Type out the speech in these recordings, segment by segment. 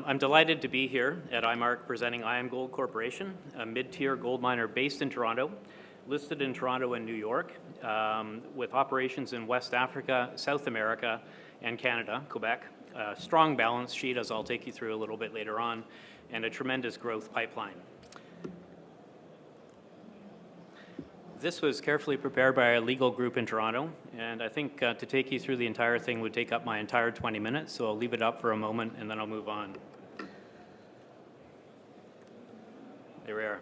I'm delighted to be here at IMARC presenting IAMGOLD Corporation, a mid-tier gold miner based in Toronto, listed in Toronto and New York, with operations in West Africa, South America, and Canada, Quebec. A strong balance sheet, as I'll take you through a little bit later on, and a tremendous growth pipeline. This was carefully prepared by a legal group in Toronto, and I think to take you through the entire thing would take up my entire 20 minutes, so I'll leave it up for a moment and then I'll move on. There we are.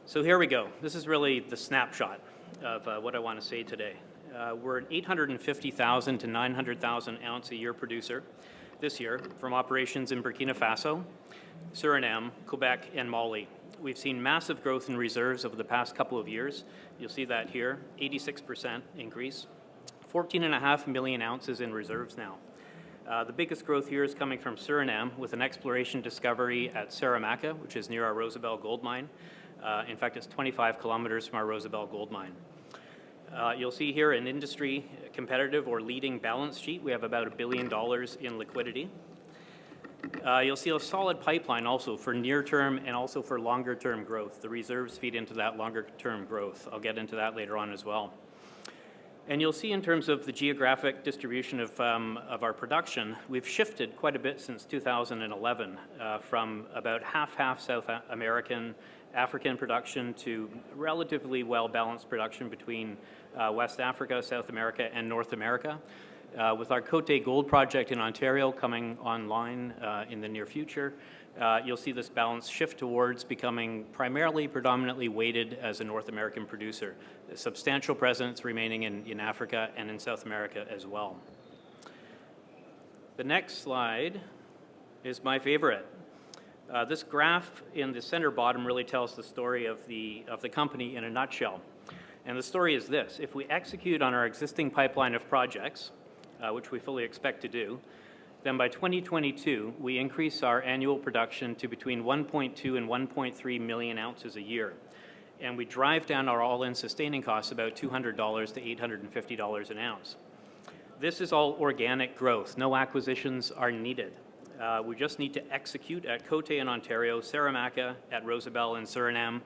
So here we go. This is really the snapshot of what I want to say today. We're an 850,000 to 900,000 ounce a year producer this year from operations in Burkina Faso, Suriname, Quebec, and Mali. We've seen massive growth in reserves over the past couple of years. You'll see that here, 86% increase, 14.5 million ounces in reserves now. The biggest growth here is coming from Suriname with an exploration discovery at Saramacca, which is near our Rosabelle gold mine. In fact, it's 25 kilometers from our Rosabelle gold mine. You'll see here an industry competitive or leading balance sheet. We have about $1 billion in liquidity. You'll see a solid pipeline also for near-term and also for longer-term growth. The reserves feed into that longer-term growth. I'll get into that later on as well. And you'll see in terms of the geographic distribution of our production, we've shifted quite a bit since 2011 from about half South American, African production to relatively well-balanced production between West Africa, South America, and North America. With our Côté Gold project in Ontario coming online in the near future, you'll see this balance shift towards becoming predominantly weighted as a North American producer. A substantial presence remaining in Africa and in South America as well. The next slide is my favorite. This graph in the center bottom really tells the story of the company in a nutshell. And the story is this: if we execute on our existing pipeline of projects, which we fully expect to do, then by 2022, we increase our annual production to between 1.2 and 1.3 million ounces a year. And we drive down our all-in sustaining costs about $200 to $850 an ounce. This is all organic growth. No acquisitions are needed. We just need to execute at Côté in Ontario, Saramacca at Rosabelle in Suriname,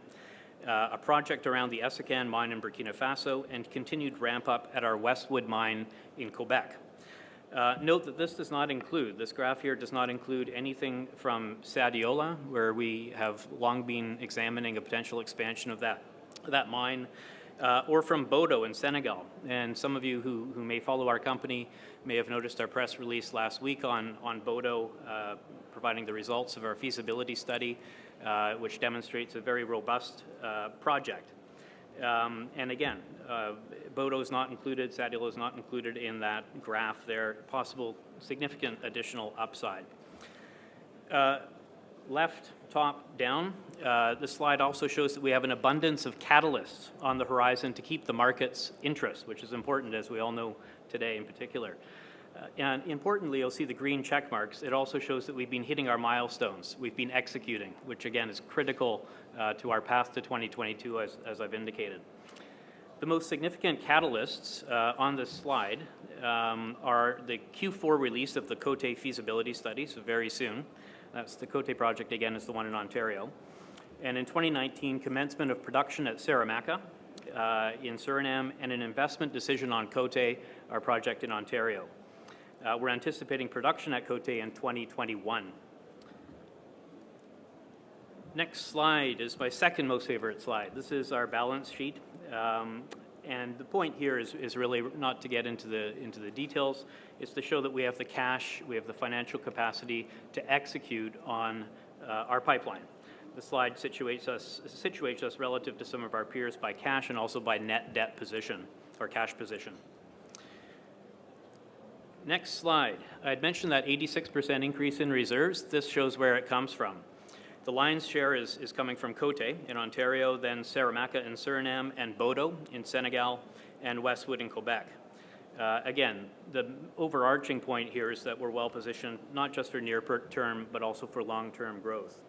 a project around the Essakane mine in Burkina Faso, and continued ramp up at our Westwood mine in Quebec. Note that this graph here does not include anything from Sadiola, where we have long been examining a potential expansion of that mine, or from Bodo in Senegal. And some of you who may follow our company may have noticed our press release last week on Bodo providing the results of our feasibility study, which demonstrates a very robust project. And again, Bodo is not included, Sadiola is not included in that graph there. Possible significant additional upside. Left, top, down. This slide also shows that we have an abundance of catalysts on the horizon to keep the market's interest, which is important, as we all know today in particular. And importantly, you'll see the green check marks. It also shows that we've been hitting our milestones. We've been executing, which again is critical to our path to 2022, as I've indicated. The most significant catalysts on this slide are the Q4 release of the Côté feasibility study, so very soon. That's the Côté project, again, is the one in Ontario. And in 2019, commencement of production at Saramacca in Suriname, and an investment decision on Côté, our project in Ontario. We're anticipating production at Côté in 2021. Next slide is my second most favorite slide. This is our balance sheet. And the point here is really not to get into the details. It's to show that we have the cash, we have the financial capacity to execute on our pipeline. The slide situates us relative to some of our peers by cash and also by net debt position, or cash position. Next slide. I'd mentioned that 86% increase in reserves. This shows where it comes from. The lion's share is coming from Côté in Ontario, then Saramacca in Suriname, and Bodo in Senegal, and Westwood in Quebec. Again, the overarching point here is that we're well positioned, not just for near-term, but also for long-term growth.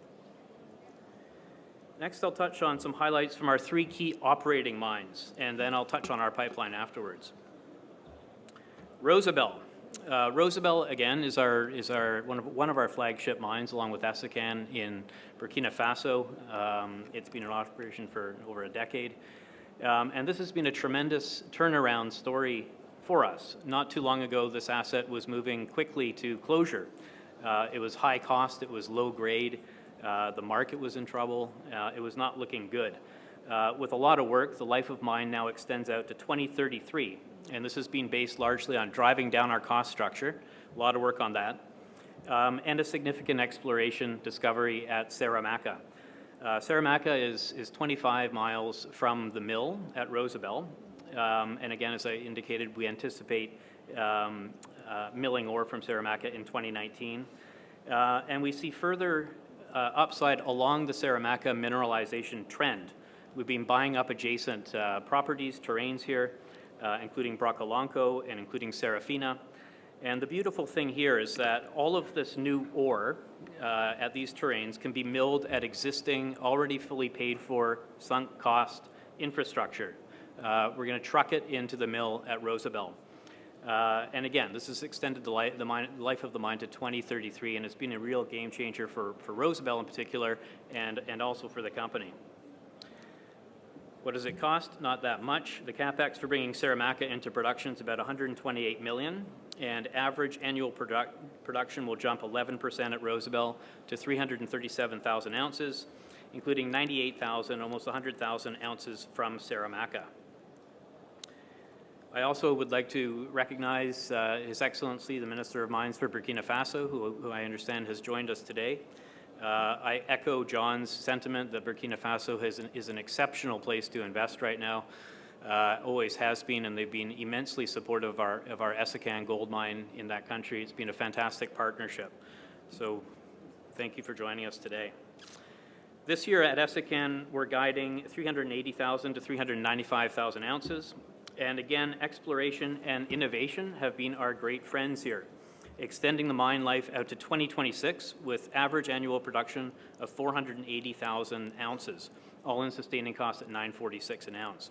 Next, I'll touch on some highlights from our three key operating mines, and then I'll touch on our pipeline afterwards. Rosabelle. Rosabelle, again, is one of our flagship mines, along with Essakane in Burkina Faso. It's been in operation for over a decade. And this has been a tremendous turnaround story for us. Not too long ago, this asset was moving quickly to closure. It was high cost, it was low grade, the market was in trouble, it was not looking good. With a lot of work, the life of mine now extends out to 2033, and this has been based largely on driving down our cost structure, a lot of work on that, and a significant exploration discovery at Saramacca. Saramacca is 25 miles from the mill at Rosabelle, and again, as I indicated, we anticipate milling ore from Saramacca in 2019, and we see further upside along the Saramacca mineralization trend. We've been buying up adjacent properties, terrains here, including Broccolonco and including Serafina. And the beautiful thing here is that all of this new ore at these terrains can be milled at existing, already fully paid for, sunk cost infrastructure. We're going to truck it into the mill at Rosabelle. And again, this has extended the life of the mine to 2033, and it's been a real game changer for Rosabelle in particular, and also for the company. What does it cost? Not that much. The capex for bringing Saramacca into production is about $128 million, and average annual production will jump 11% at Rosabelle to 337,000 ounces, including 98,000, almost 100,000 ounces from Saramacca. I also would like to recognize His Excellency, the Minister of Mines for Burkina Faso, who I understand has joined us today. I echo John's sentiment that Burkina Faso is an exceptional place to invest right now, always has been, and they've been immensely supportive of our Essakane gold mine in that country. It's been a fantastic partnership. So thank you for joining us today. This year at Essakane, we're guiding 380,000 to 395,000 ounces. And again, exploration and innovation have been our great friends here, extending the mine life out to 2026 with average annual production of 480,000 ounces, all-in sustaining cost at $946 an ounce.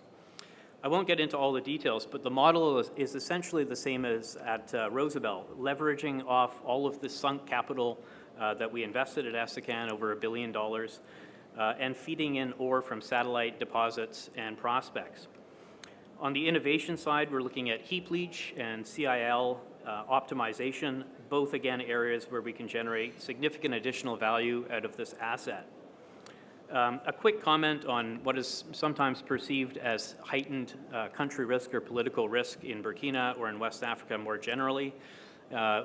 I won't get into all the details, but the model is essentially the same as at Rosabelle, leveraging off all of the sunk capital that we invested at Essakane, over $1 billion, and feeding in ore from satellite deposits and prospects. On the innovation side, we're looking at heap leach and CIL optimization, both again areas where we can generate significant additional value out of this asset. A quick comment on what is sometimes perceived as heightened country risk or political risk in Burkina or in West Africa more generally.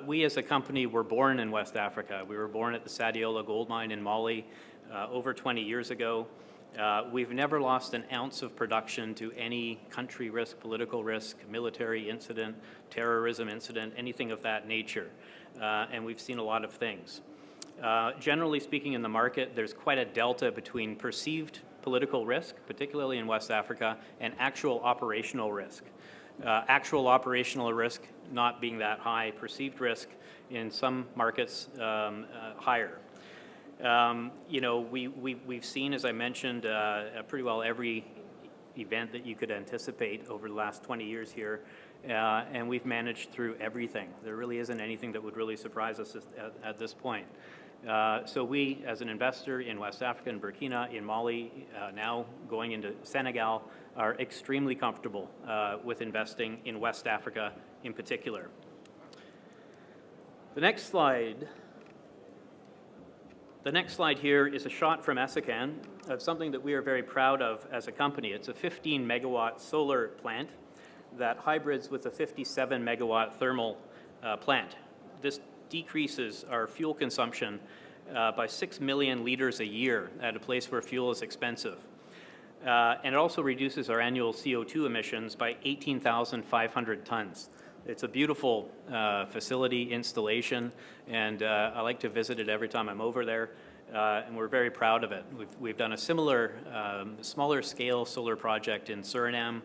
We as a company were born in West Africa. We were born at the Sadiola gold mine in Mali over 20 years ago. We've never lost an ounce of production to any country risk, political risk, military incident, terrorism incident, anything of that nature. And we've seen a lot of things. Generally speaking, in the market, there's quite a delta between perceived political risk, particularly in West Africa, and actual operational risk. Actual operational risk not being that high, perceived risk in some markets higher. You know, we've seen, as I mentioned, pretty well every event that you could anticipate over the last 20 years here, and we've managed through everything. There really isn't anything that would really surprise us at this point. So we, as an investor in West Africa and Burkina, in Mali, now going into Senegal, are extremely comfortable with investing in West Africa in particular. The next slide here is a shot from Essakane of something that we are very proud of as a company. It's a 15 megawatt solar plant that hybrids with a 57 megawatt thermal plant. This decreases our fuel consumption by 6 million liters a year at a place where fuel is expensive. And it also reduces our annual CO2 emissions by 18,500 tons. It's a beautiful facility installation, and I like to visit it every time I'm over there, and we're very proud of it. We've done a similar, smaller scale solar project in Suriname,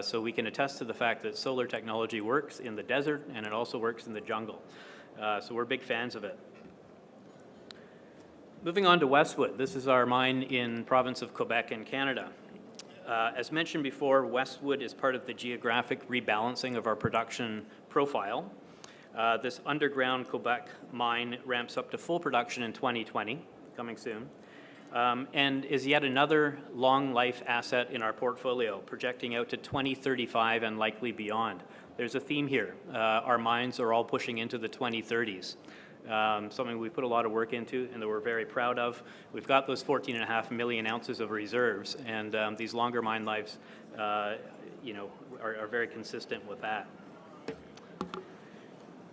so we can attest to the fact that solar technology works in the desert and it also works in the jungle. So we're big fans of it. Moving on to Westwood. This is our mine in province of Quebec in Canada. As mentioned before, Westwood is part of the geographic rebalancing of our production profile. This underground Quebec mine ramps up to full production in 2020, coming soon, and is yet another long life asset in our portfolio, projecting out to 2035 and likely beyond. There's a theme here. Our mines are all pushing into the 2030s. Something we put a lot of work into and that we're very proud of. We've got those 14.5 million ounces of reserves, and these longer mine lives, are very consistent with that.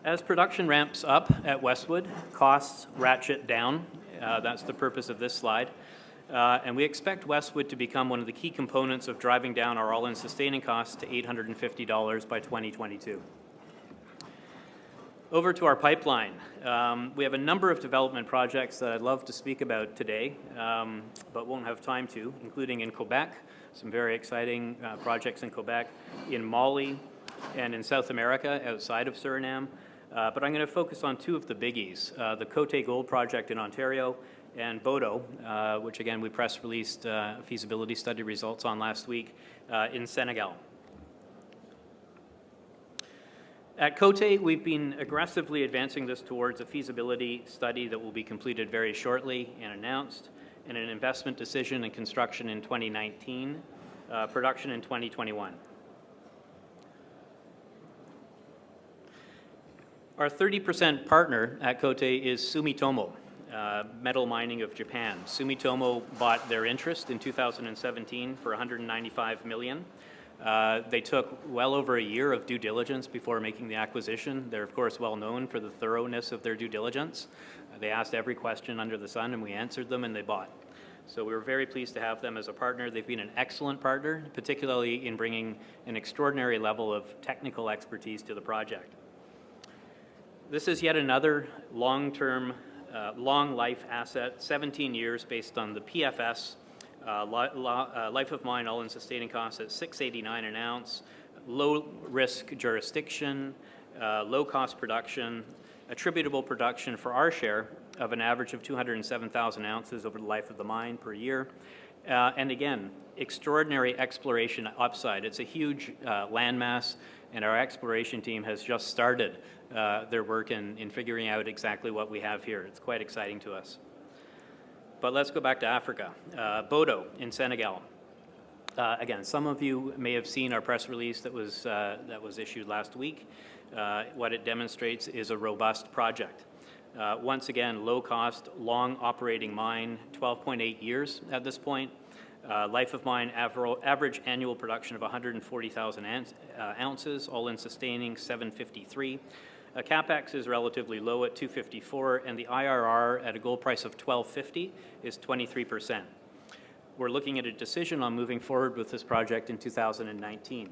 As production ramps up at Westwood, costs ratchet down. That's the purpose of this slide. And we expect Westwood to become one of the key components of driving down our all-in sustaining costs to $850 by 2022. Over to our pipeline. We have a number of development projects that I'd love to speak about today, but won't have time to, including in Quebec, some very exciting projects in Quebec, in Mali, and in South America outside of Suriname. But I'm going to focus on two of the biggies, the Côté Gold Project in Ontario and Bodo, which again we press released feasibility study results on last week in Senegal. At Côté, we've been aggressively advancing this towards a feasibility study that will be completed very shortly and announced, and an investment decision and construction in 2019, production in 2021. Our 30% partner at Côté is Sumitomo, Metal Mining of Japan. Sumitomo bought their interest in 2017 for $195 million. They took well over a year of due diligence before making the acquisition. They're, of course, well known for the thoroughness of their due diligence. They asked every question under the sun, and we answered them, and they bought. So we were very pleased to have them as a partner. They've been an excellent partner, particularly in bringing an extraordinary level of technical expertise to the project. This is yet another long-term, long-life asset, 17 years based on the PFS, life of mine all-in sustaining costs at $689 an ounce, low-risk jurisdiction, low-cost production, attributable production for our share of an average of 207,000 ounces over the life of the mine per year. And again, extraordinary exploration upside. It's a huge landmass, and our exploration team has just started their work in figuring out exactly what we have here. It's quite exciting to us. But let's go back to Africa. Bodo in Senegal. Again, some of you may have seen our press release that was issued last week. What it demonstrates is a robust project. Once again, low cost, long operating mine, 12.8 years at this point. Life of mine average annual production of 140,000 ounces, all-in sustaining 753. CapEx is relatively low at 254, and the IRR at a gold price of $1,250 is 23%. We're looking at a decision on moving forward with this project in 2019.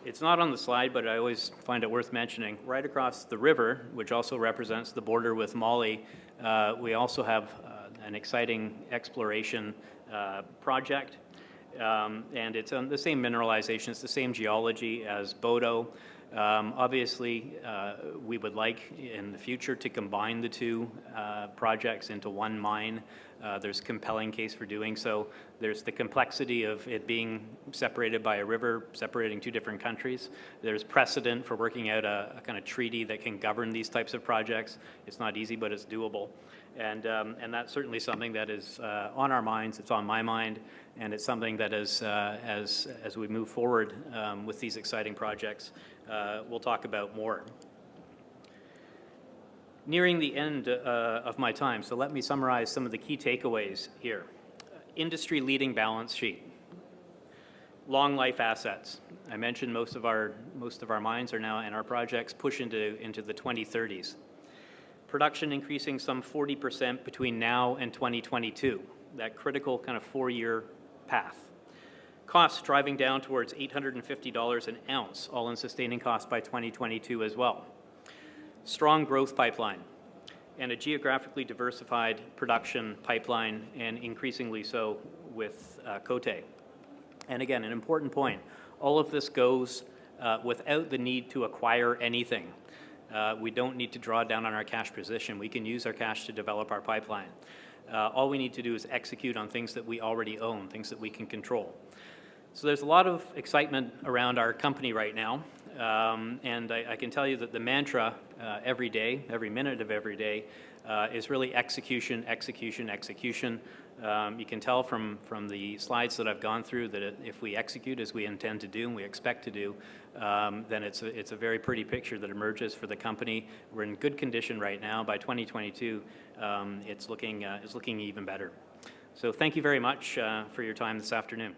It's not on the slide, but I always find it worth mentioning. Right across the river, which also represents the border with Mali, we also have an exciting exploration project. And it's on the same mineralization, it's the same geology as Bodo. Obviously, we would like in the future to combine the two projects into one mine. There's a compelling case for doing so. There's the complexity of it being separated by a river, separating two different countries. There's precedent for working out a kind of treaty that can govern these types of projects. It's not easy, but it's doable. And that's certainly something that is on our minds. It's on my mind, and it's something that is, as we move forward with these exciting projects, we'll talk about more. Nearing the end of my time, so let me summarize some of the key takeaways here. Industry-leading balance sheet, long life assets. I mentioned most of our mines are now, and our projects push into the 2030s. Production increasing some 40% between now and 2022, that critical kind of 4-year path. Costs driving down towards $850 an ounce, all-in sustaining costs by 2022 as well. Strong growth pipeline and a geographically diversified production pipeline, and increasingly so with Côté. And again, an important point, all of this goes without the need to acquire anything. We don't need to draw down on our cash position. We can use our cash to develop our pipeline. All we need to do is execute on things that we already own, things that we can control. So there's a lot of excitement around our company right now, and I can tell you that the mantra every day, every minute of every day, is really execution, execution, execution. You can tell from the slides that I've gone through that if we execute as we intend to do and we expect to do, then it's a very pretty picture that emerges for the company. We're in good condition right now. By 2022, it's looking even better. So thank you very much for your time this afternoon.